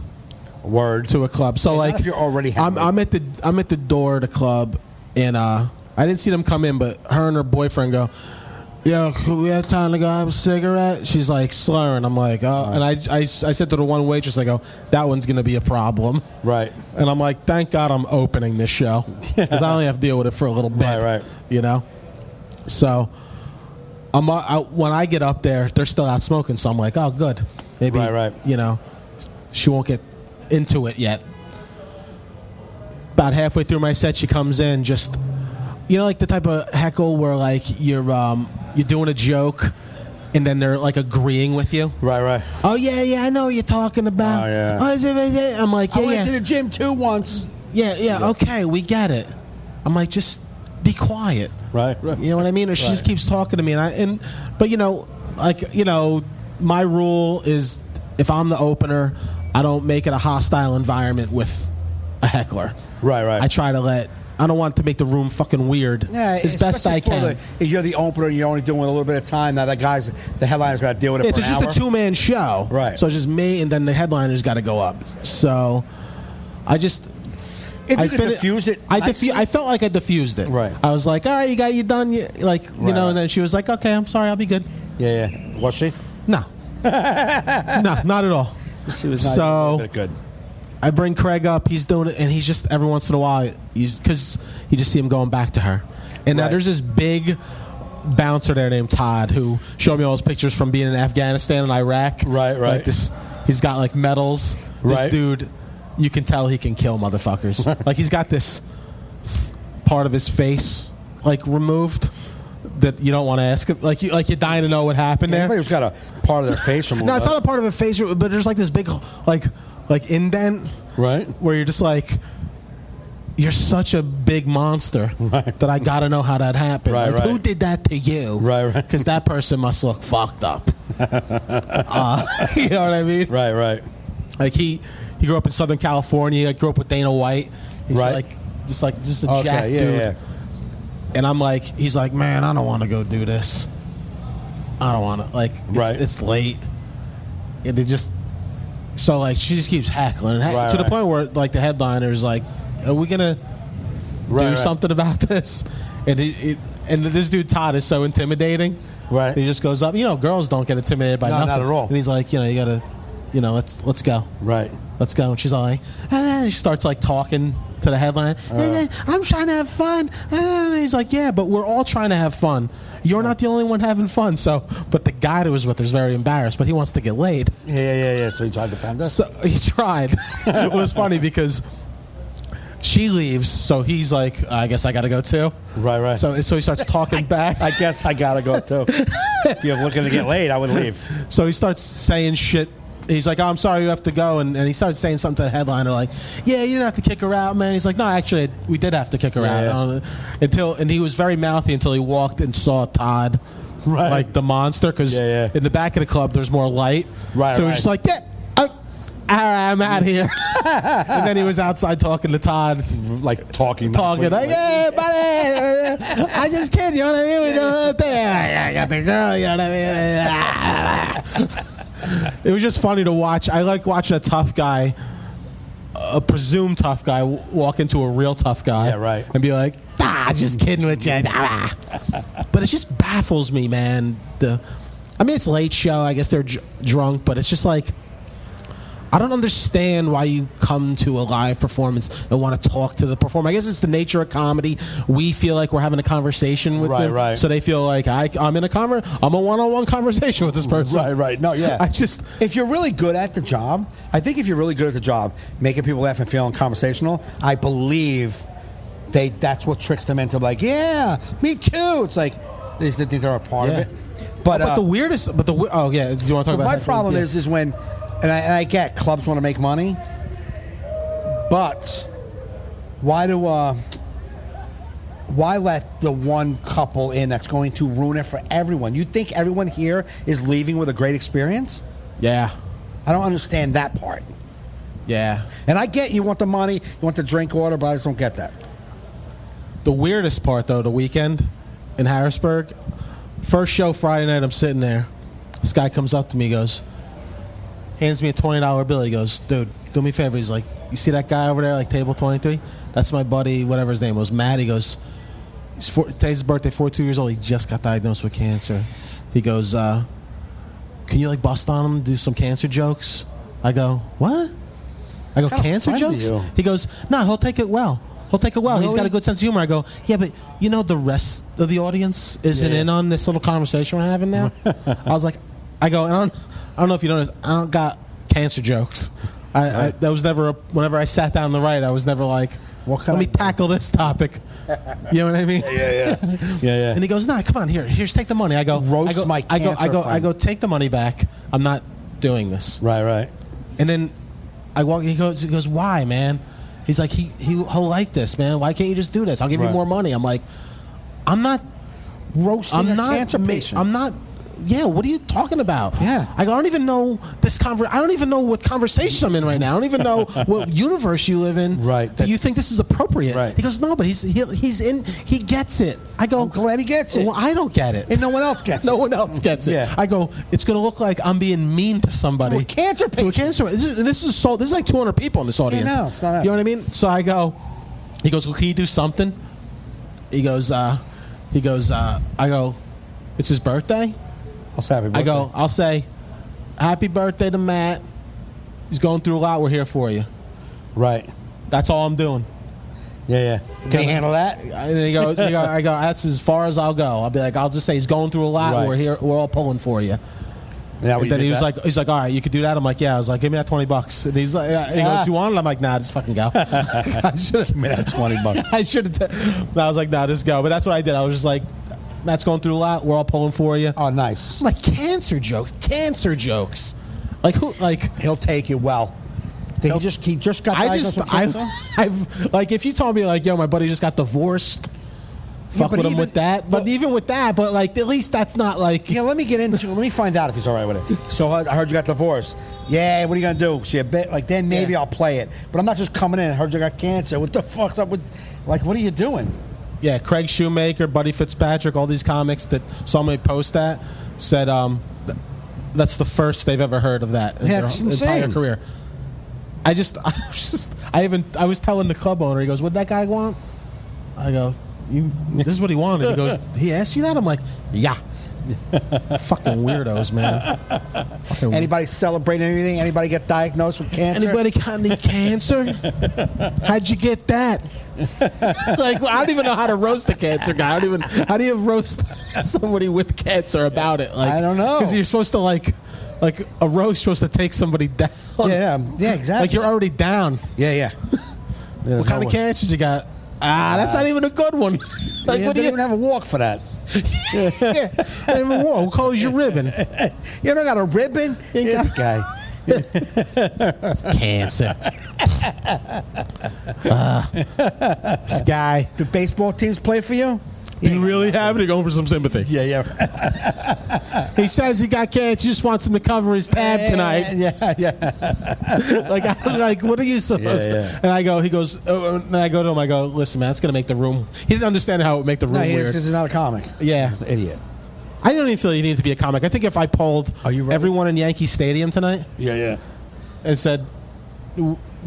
C: Word.
A: To a club. So, like...
C: Not if you're already
A: I'm at the door of the club, and I didn't see them come in, but her and her boyfriend go... Yo, we have time to go have a cigarette? She's like slurring. I'm like, oh. And I said to the one waitress, I go, that one's going to be a problem.
C: Right.
A: And I'm like, thank God I'm opening this show. Because I only have to deal with it for a little bit.
C: Right.
A: So, when I get up there, they're still out smoking. So I'm like, oh, good. Maybe, she won't get into it yet. About halfway through my set, she comes in just... like the type of heckle where like you're doing a joke, and then they're like agreeing with you.
C: Right.
A: Oh yeah, I know what you're talking about.
C: Oh yeah.
A: I'm like, yeah.
C: I went to the gym too once.
A: Yeah. Okay, we get it. I'm like, just be quiet.
C: Right.
A: You know what I mean? Or she just keeps talking to me, but my rule is if I'm the opener, I don't make it a hostile environment with a heckler.
C: Right.
A: I don't want to make the room fucking weird.
C: Yeah,
A: as best I can.
C: If you're the opener and you're only doing a little bit of time, now the headliner's got to deal with it for an hour.
A: It's just a two-man show.
C: Right.
A: So it's just me, and then the headliner's got to go up. So I just...
C: If you could diffuse it...
A: I felt like I diffused it.
C: Right.
A: I was like, all right, you done? And then she was like, okay, I'm sorry, I'll be good.
C: Yeah. Was she?
A: No. No, not at all.
C: She was not even good.
A: I bring Craig up. He's doing it, and he's just every once in a while, because you just see him going back to her. And now there's this big bouncer there named Todd who showed me all his pictures from being in Afghanistan and Iraq.
C: Right.
A: Like this, he's got like medals. This
C: Right.
A: dude, you can tell he can kill motherfuckers. Like he's got this part of his face like removed that you don't want to ask him. Like you're dying to know what happened there.
C: Anybody who's got a part of their face removed.
A: No, it's not a part of a face, but there's like this big like indent,
C: right?
A: Where you're just like, you're such a big monster that I got to know how that happened.
C: Right.
A: Who did that to you?
C: Right.
A: Because that person must look fucked up. You know what I mean?
C: Right.
A: Like he grew up in Southern California. I grew up with Dana White. He's
C: right.
A: just a jack dude.
C: Yeah.
A: And I'm like, he's like, man, I don't want to go do this. I don't want to. Like, it's late. And it just... So like she just keeps heckling to the point where like the headliner is like, "Are we gonna do something about this?" And and this dude Todd is so intimidating.
C: Right.
A: He just goes up. Girls don't get intimidated by nothing.
C: Not at all.
A: And he's like, you gotta, let's go.
C: Right.
A: Let's go. And she's all like, she starts like talking to the headline. I'm trying to have fun. And he's like, yeah, but we're all trying to have fun. You're not the only one having fun. So, but the guy that was with her is very embarrassed, but he wants to get laid.
C: Yeah. So he tried to defend her?
A: So he tried. It was funny because she leaves, so he's like, I guess I got to go too.
C: Right.
A: So he starts talking back.
C: I guess I got to go too. If you're looking to get laid, I would leave.
A: So he starts saying shit. He's like, I'm sorry, you have to go. And he started saying something to the headliner like, yeah, you didn't have to kick her out, man. He's like, no, actually, we did have to kick her out. And he was very mouthy until he walked and saw Todd, like the monster, because in the back of the club, there's more light.
C: Right,
A: so he was just like, I'm out of here. And then he was outside talking to Todd.
C: Like talking.
A: Like, hey, buddy, I just kidding, you know what I mean? We do I got the girl, you know what I mean? It was just funny to watch. I like watching a tough guy, a presumed tough guy, walk into a real tough guy.
C: Yeah, right.
A: And be like, just kidding with you. But it just baffles me, man. It's a late show. I guess they're drunk, but it's just like, I don't understand why you come to a live performance and want to talk to the performer. I guess it's the nature of comedy. We feel like we're having a conversation with them. Right. So they feel like I'm in I'm a one-on-one conversation with this person.
C: Right. No, yeah. If you're really good at the job, I think if you're really good at the job, making people laugh and feeling conversational, I believe that's what tricks them into like, yeah, me too. It's like they think they're a part of it. But
A: the weirdest. Do you want to talk about
C: my problem is when. And I get clubs want to make money, but why let the one couple in that's going to ruin it for everyone? You think everyone here is leaving with a great experience?
A: Yeah.
C: I don't understand that part.
A: Yeah.
C: And I get you want the money, you want the drink order, but I just don't get that.
A: The weirdest part, though, the weekend in Harrisburg, first show Friday night, I'm sitting there. This guy comes up to me, goes, hands me a $20 bill. He goes, dude, do me a favor. He's like, you see that guy over there, like table 23? That's my buddy, whatever his name was, Matt. He goes, today's his birthday, 42 years old. He just got diagnosed with cancer. He goes, can you like bust on him, do some cancer jokes? I go, what? I go, cancer jokes? He goes, no, he'll take it well. Really? He's got a good sense of humor. I go, yeah, but the rest of the audience isn't in on this little conversation we're having now. I go, and I don't know if you noticed, I don't got cancer jokes. That was never, whenever I sat down to write, I was never like, let me tackle this topic. You know what I mean?
C: Yeah.
A: And he goes, nah, come on, here's take the money. I go, I go, take the money back. I'm not doing this.
C: Right.
A: And then I walk, he goes, why, man? He's like, he'll like this, man. Why can't you just do this? I'll give you more money. I'm like, I'm not
C: roasting a cancer patient.
A: I'm not. Yeah, what are you talking about?
C: Yeah.
A: I don't even know I don't even know what conversation I'm in right now. I don't even know what universe you live in.
C: Right.
A: Do you think this is appropriate?
C: Right.
A: He goes, no, but he gets it. I go,
C: I'm glad he gets it.
A: Well, I don't get it.
C: And no one else gets it.
A: No one else gets it.
C: Yeah.
A: I go, it's going to look like I'm being mean to somebody.
C: To a cancer patient.
A: This is like 200 people in this audience.
C: Yeah, no, it's not.
A: You know what I mean? So I go, he goes, well, can you do something? He goes, I go, it's his birthday? I'll say, happy birthday to Matt. He's going through a lot. We're here for you.
C: Right.
A: That's all I'm doing.
C: Yeah. Can you handle that?
A: And I go, that's as far as I'll go. I'll be like, I'll just say he's going through a lot. Right. We're here. We're all pulling for you. And then he's like, all right, you could do that. I'm like, yeah. I was like, give me that $20. And he's like, he goes, you want it? I'm like, nah, just fucking go. I should
C: give me that $20.
A: I should have. I was like, nah, just go. But that's what I did. I was just like, Matt's going through a lot. We're all pulling for you.
C: Oh, nice.
A: I'm like, cancer jokes. Like who? Like
C: he'll take it well. He just got diagnosed with cancer?
A: I've like if you told me like, yo, my buddy just got divorced. Fuck with him with that. But even with that, but like at least that's not like.
C: Yeah, let me find out if he's all right with it. So I heard you got divorced. Yeah, what are you gonna do? See a bit like then maybe I'll play it. But I'm not just coming in. I heard you got cancer. What the fuck's up with? Like, what are you doing?
A: Yeah, Craig Shoemaker, Buddy Fitzpatrick, all these comics that saw me post that said that's the first they've ever heard of that in
C: Yeah,
A: their
C: it's
A: entire
C: insane.
A: career. I was telling the club owner, he goes, "What'd that guy want?" I go, "This is what he wanted." He goes, "He asked you that?" I'm like, "Yeah." Fucking weirdos, man. Fucking
C: Anybody celebrate anything? Anybody get diagnosed with cancer?
A: Anybody got any cancer? How'd you get that? Like, I don't even know how to roast a cancer guy. How do you roast somebody with cancer about it? Like,
C: I don't know.
A: Because you're supposed to like a roast supposed to take somebody down.
C: Yeah, exactly.
A: Like you're already down.
C: Yeah.
A: What kind of cancer you got? That's not even a good one. Like,
C: Yeah,
A: what do
C: they
A: you
C: don't have a walk for that.
A: Who calls you ribbon?
C: You don't got a ribbon? This guy.
A: Cancer. This guy.
C: Do baseball teams play for you?
A: You really have it? You're going for some sympathy.
C: Yeah.
A: He says he got cancer. Just wants him to cover his tab tonight.
C: Yeah.
A: like, what are you supposed to? And he goes, and I go to him. I go, listen, man, it's gonna make the room. He didn't understand how it would make the room
C: No, he is
A: weird.
C: because he's not a comic.
A: Yeah,
C: He's an idiot.
A: I don't even feel you need to be a comic. I think if I polled everyone in Yankee Stadium tonight, and said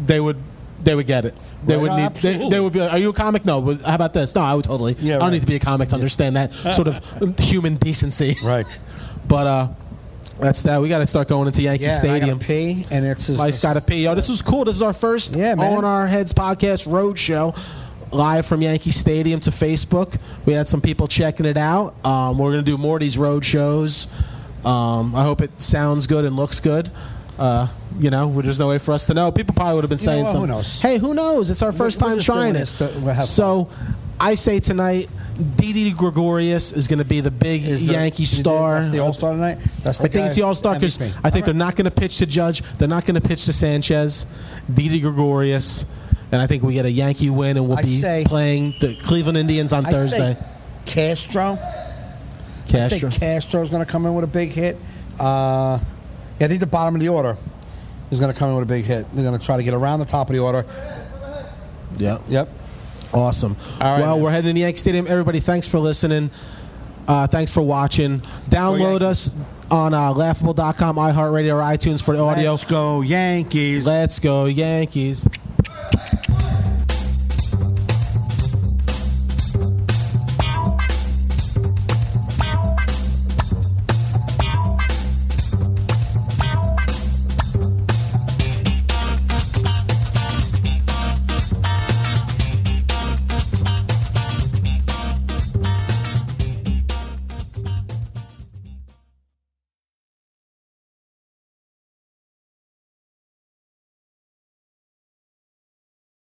A: they would get it. They would need. They would be like, "Are you a comic?" No. How about this? No, I would totally.
C: Yeah,
A: I don't need to be a comic to understand that sort of human decency.
C: Right.
A: But that's that. We got to start going into Yankee Stadium.
C: I gotta pee, and it's just,
A: Mike's got to pee. This was cool. This is our first On Our Heads podcast road show, live from Yankee Stadium to Facebook. We had some people checking it out. We're gonna do more of these road shows. I hope it sounds good and looks good. There's no way for us to know. People probably would have been saying something.
C: Who knows?
A: Hey, who knows? It's our first time trying it. So I say tonight, Didi Gregorius is going to be the big Yankee star.
C: That's the All-Star tonight?
A: I think it's the All-Star because I think they're not going to pitch to Judge. They're not going to pitch to Sanchez. Didi Gregorius. And I think we get a Yankee win, and we'll be playing the Cleveland Indians on Thursday.
C: Castro. I think Castro's going to come in with a big hit. I think the bottom of the order is going to come in with a big hit. They're going to try to get around the top of the order. Yep.
A: Awesome. All right, we're heading to Yankee Stadium. Everybody, thanks for listening. Thanks for watching. Download us on laughable.com, iHeartRadio, or iTunes for the audio.
C: Let's go Yankees.
A: Let's go Yankees.